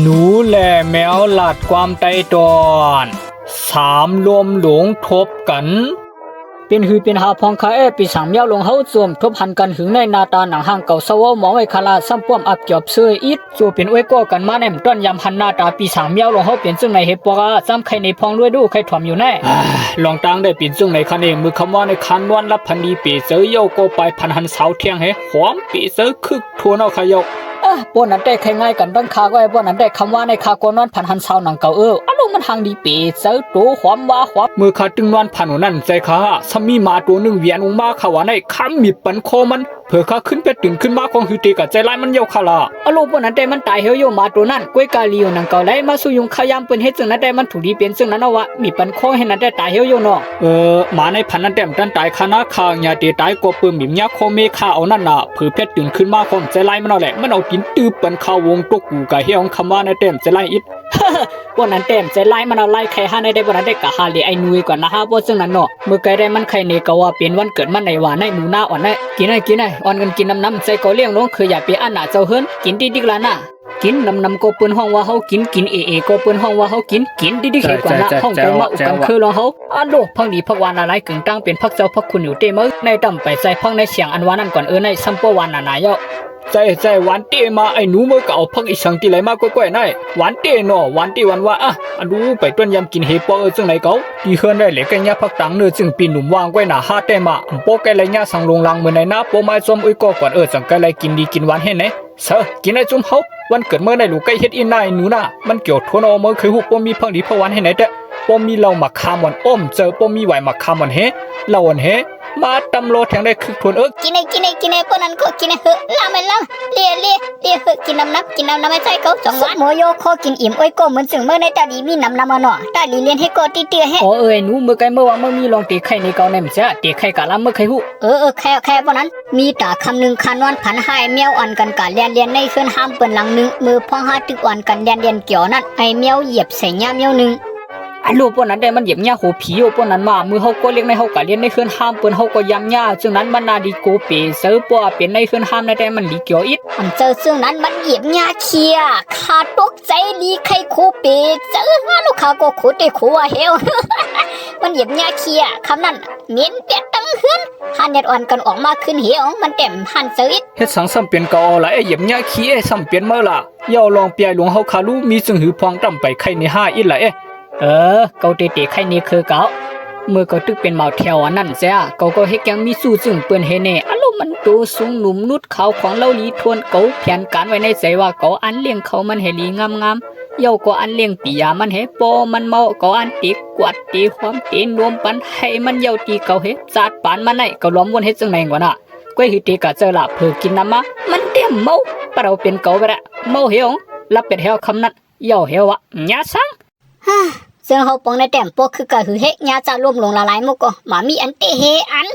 หนูแหล่แมวหลัดความใจตอนสามลมหลงทบกันเป็นหือเป็นหาพองคาปีสามเย้าลงเฮาจวมทบหันกันหึงในนาตาหนังห้างเก่าเสวหมอไว้คาลาซ้ำป้อมอับจอบเสื้ออิดจูเป็นอ้วยก้อกันมาแนมต้นยำหันนาตาปีสามเย้าลงเฮาเปลี่ยนซึ่งในเฮปวาซ้ำใครในพองด้วยดูใครถ่อมอยู่แน่ลองตังได้เปลี่ยนซึ่งในคันเองมือคำว่าในคันวันรับพันดีปีเสือเย้าก็ไปพันหันเสาเที่ยงเฮหอมปีเสือคึกทัวเนาะขยกปนนั้นได้ใครง่ายกันตั้งคาก็ไอ้ปนนั้นได้คำว่าในคาโกนอนพันหันเสาหนังเก่าอารมณ์มันทางดีปีเสือตัวหอมว่าหอมมือขาตึงนอนพันหัวนั่นใจข้าสมีมาตัวหนึ่งเวียนลงมาข้าว่าในคำมีปันคอมันเผื่อข้าขึ้นไปตื่นขึ้นมาของฮือตีกับใจร้ายมันเยาคาลาอารมณ์ปนนั้นได้มันตายเหี่ยวโยมาตัวนั้นกล้วยกาลีอยู่หนังเก่าไล่มาสู้ยุงขยำเป็นเฮ็ดซึ่งนั้นได้มันถูกดีเป็นซึ่งนั้นเอาวะมีปันคอให้นั้นได้ตายเหี่ยวโยเนาะมาในพันนั้นแต้มดันตายคณะข้างยาตีตายกปืนหมิ่มยาโคเมข้าเอานั่นน่ะเผื่อเพชรตื่นขึ้นมาของใจร้ายมันเอาแหละมันเอากินตื้อปันข้าวงตกกูกะเฮียงคำว่าในแต้มใจร้ายอิดพวกนั้นแต้มใจร้ายมันเอาไล่ใครหาในได้พวกนั้นได้กะหาเลยไอ้นุยก่อนนะฮะพวกซึ่งนั้นเนาะเมื่อไกลได้มันใครเนกว่าเป็นวันเกิดมันในว่าในหนูหน้าอ่อนได้กินได้อ่อนกันกินน้ำใจก็เลี้ยงน้องคืออย่าไปอันหนาเจ้าเฮิรนกินดิกละนะกินน้ำก็เปิ้นห้องว่าเฮากินก็เปิ้นห้องว่าเฮากินดิใครกว่านะห้องไปมาอุกันคือลองเฮาอันโลพังดีพักวานอะไรกึ่งตั้งเป็นพักเจ้าพักคุณอยู่เตมื้อในต่ำไปใส่พังในเสียงอันวานั่นก่อนในซัมปวานนานาเยาใจหวานเตมาไอ้หนูมือเก่าพักอีสังตีไหลมากก้อยๆได้หวานเตเนาะหวานเตวันว่าอันดูไปต้นยำกินเฮปอซึ่งไหนเก่าดีเฮือนได้เหล็กแกญ่พักตังเนื้อซึ่งปีหนุ่มวางไว้หน้า5เตมาโปแกไหลญ่สังลงลังเหมือนในน้าโปไม้ส้มก็ก่อนสังไกไหลกินดีกินหวานเฮ็ดไหนเสอกินไอ้จุ่มเฮาวันเกิดเมื่อในลูกไก่เฮ็ดอินนายหนูน่ะมันเกี่ยวทวนเอาเมื่อเคยหุบปมีพังดีพักวันให้ไหนแต่ปมีเราหมักคามอนเจอปมีไหวหมักคามอนเฮเราอันเฮมาตำโลแทงได้คือทวนกินไอ้พวกนั้นก็กินไอ้เหอะลามันลังเลียเหอะกินน้ำไม่ใช่เขาสองวันโมโยคอกินอิ่มอ้อยก็เหมือนสึงเมื่อในตาดีมีน้ำมาหน่อตาดีเลียนให้ก็ตีเตี้ยให้หนูเมื่อไกเมื่อว่าเมื่อมีลองตีไข่ในเกาในมันเสียตีไข่กะละเมื่อไข่หูแค่พวกนั้นมีตาคำหนึ่งคันวันพันหายเมียวอ่อนกันกะเลียนในเคลื่อนห้ามเปิ่นหลังหนึ่งมือพองหาตึกอ่อนกันเลียนเกี่ยวนั่นไอเมียวเหยียบใส่ย่าเมียวหนึ่งอันลูกพวกนั้นได้มันเหยียบหญ้าโหผีโอพวกนั้นมามือเขาก็เลี้ยงในเขากะเลี้ยงในเคลื่อนห้ามเปิ้นเขาก็ยำหญ้าซึ่งนั้นมันนาดีโกเปเสือปัวเป็นในเคลื่อนห้ามในแต่มันดีเกี่ยวอิดอันเจอซึ่งนั้นมันเหยียบหญ้าเคียขาตกใจดีใครโคเปเจอลูกค้าก็โคเตโคว่าเฮว มันเหยียบหญ้าเคียคำนั้นเน้นเปียตั้งเฮือนหันเน็ดอ่อนกันออกมาขึ้นเหี่ยวมันเต็มหันเสืออิดเฮ็ดสังซ้ำเปลี่ยนเก่าละเหยียบหญ้าเคียซ้ำเปลี่ยนเมื่อละย่อลองเปียหลวงเฮาคาลูมีซึ่งหือพองต่ำไปไข่ใน5อิดละเกาเตะไข่นี่คือเกาเมื่อก็ตึกเป็นเมาแถวนั่นเสียเกาก็เฮ็ดยังมีสู้ซึ่งเปิ้นเฮเน่อารมณ์มันโตสูงหนุ่มนุดขาวของเล่าลีทวนเกาแผนการไว้ในใจว่าเกาอันเลี้ยงเขามันให้ลีงามเย้าก็อันเลี้ยงปียามันให้ปอมันเมาเกาอันตีกวาดตีความตีนวมปันให้มันเย้าตีเกาเฮ็ดสาดปานมันได้ก็ล้อมวนเฮ็ดจังไหนกว่าน่ะก้อยหิตีกะเจอละเพื่อกินน้ำมามันเต็มเมาปะเราเป็นเกาไปละเมาเหี่ยวรับเป็ดเหี่ยวคำนั้นเย้าเหี่ยววะญาซังซึ่งเขาปองในแต้มปกคือกะหือเฮญาจะรวมลงละลายมุกก็มามีอันเตเฮอัน